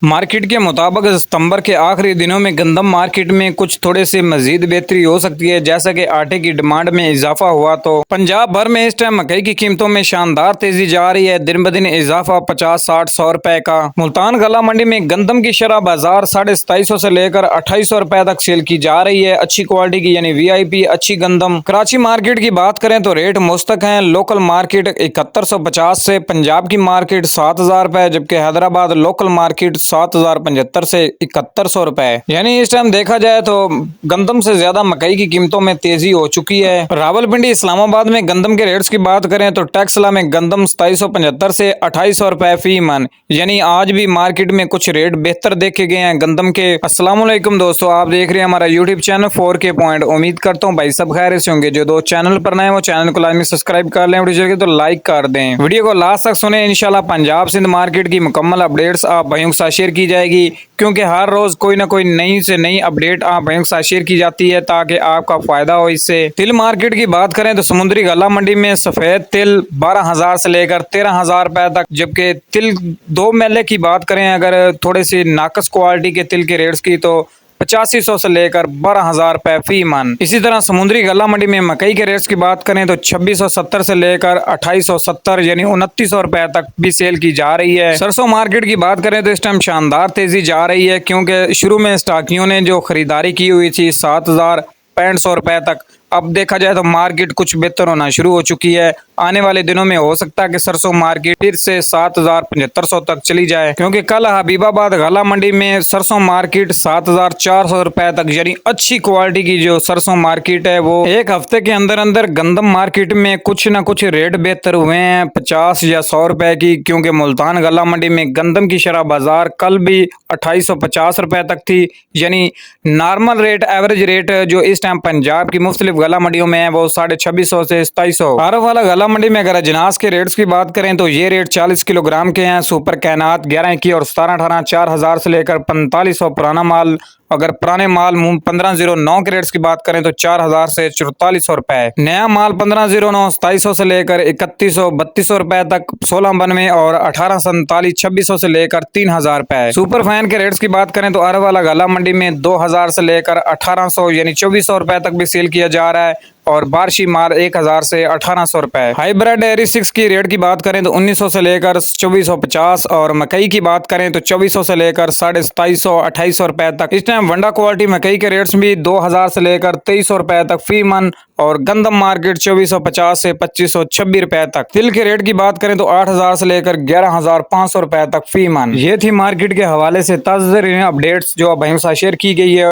Market के मुताबिक सितंबर के आखिरी दिनों में गंदम मार्केट में कुछ थोड़े से मजीद बेहतरी हो सकती है। जैसा कि आटे की डिमांड में इजाफा हुआ तो पंजाब भर में इस टाइम मकई की कीमतों में शानदार तेजी जा रही है। दिन ब दिन इजाफा 50-60-100 रुपए का। मुल्तान गला मंडी में गंदम की शरह बाजार 2750 से लेकर 2800 रुपए तक सेल की जा रही है। अच्छी क्वालिटी की यानी VIP अच्छी गंदम। कराची मार्केट की बात करें तो रेट मुस्तक है। लोकल मार्केट 7150 से, पंजाब की मार्केट 7000 रुपए, जबकि हैदराबाद लोकल मार्केट 7075 से 7100 रुपए। यानी इस टाइम देखा जाए तो गंदम से ज्यादा मकई की कीमतों में तेजी हो चुकी है। रावलपिंडी इस्लामाबाद में गंदम के रेट्स की बात करें तो टैक्सला में गंदम 2775 से 2800 रुपए फी मन। यानी आज भी मार्केट में कुछ रेट बेहतर देखे गए हैं गंदम के। अस्सलाम वालेकुम दोस्तों, आप देख रहे हैं हमारा यूट्यूब चैनल 4K पॉइंट। उम्मीद करता हूँ भाई सब खैर से होंगे। जो दोस्त चैनल पर नए वो चैनल को लाजमी सब्सक्राइब कर लें, वीडियो तो लाइक कर दें। वीडियो को लास्ट तक सुने। इंशाल्लाह पंजाब सिंध मार्केट की मुकम्मल अपडेट्स आप भाइयों के साथ शेयर की जाएगी, क्योंकि हर रोज कोई ना कोई नई से नई अपडेट आप भाइयों के साथ शेयर की जाती है ताकि आपका फायदा हो इससे। तिल मार्केट की बात करें तो समुद्री गला मंडी में सफेद तिल 12000 से लेकर 13000 रुपए तक, जबकि तिल 2 मेले की बात करें अगर थोड़े सी नाकस क्वालिटी के तिल के रेट्स की तो 8500 से लेकर 12000 रुपए फी मन। इसी तरह समुद्री गला मंडी में मकई के रेट्स की बात करें तो 2670 से लेकर 2870 यानी 2900 रुपए तक भी सेल की जा रही है। सरसों मार्केट की बात करें तो इस टाइम शानदार तेजी जा रही है, क्योंकि शुरू में स्टॉकियों ने जो खरीदारी की हुई थी 7500 रुपए तक, अब देखा जाए तो मार्केट कुछ बेहतर होना शुरू हो चुकी है। आने वाले दिनों में हो सकता है कि सरसों मार्केट फिर से 7500 तक चली जाए, क्योंकि कल हबीबाबाद गला मंडी में सरसों मार्केट 7400 रुपए तक यानी अच्छी क्वालिटी की जो सरसों मार्केट है वो एक हफ्ते के अंदर अंदर गंदम मार्केट में कुछ ना कुछ रेट बेहतर हुए हैं 50 या 100 रुपए की, क्योंकि मुल्तान गला मंडी में गंदम की शरह बाजार कल भी 2850 रुपए तक थी। यानी नॉर्मल रेट एवरेज रेट जो इस टाइम पंजाब की मुख्तलिफ गला मंडियों में है वो 2650 से 2700। आरफ वाला गला मंडी में अगर अजनास के रेट्स की बात करें तो ये रेट 40 किलोग्राम के हैं। सुपर कैनात 11 की और 17-18 4000 से लेकर 4500 पुराना माल। अगर पुराने माल 1509 के रेट्स की बात करें तो 4000 से 4400 रुपए। नया माल 1509 2700 से लेकर 3100-3200 रुपए तक 1692 और 1847 2600 से लेकर 3000 रुपए। सुपर फैन के रेट्स की बात करें तो अरब वाला गला मंडी में 2000 से लेकर 1800 यानी 2400 रुपए तक भी सेल किया जा रहा है, और बारशी मार 1000 से 1800 रुपए। हाइब्रिड एरी 6 की रेट की बात करें तो 1900 से लेकर 2450, और मकई की बात करें तो 2400 से लेकर 2750-2800 रुपए तक। इस टाइम वंडा क्वालिटी मकई के रेट्स भी 2000 से लेकर 2300 रुपए तक फी मन, और गंदम मार्केट 2450 से 2526 रुपए तक। तिल के रेट की बात करें तो 8000 से लेकर 11500 रुपए तक फी मन। ये थी मार्केट के हवाले से ताज़ा अपडेट्स जो अब भाइयों के साथ शेयर की गई है।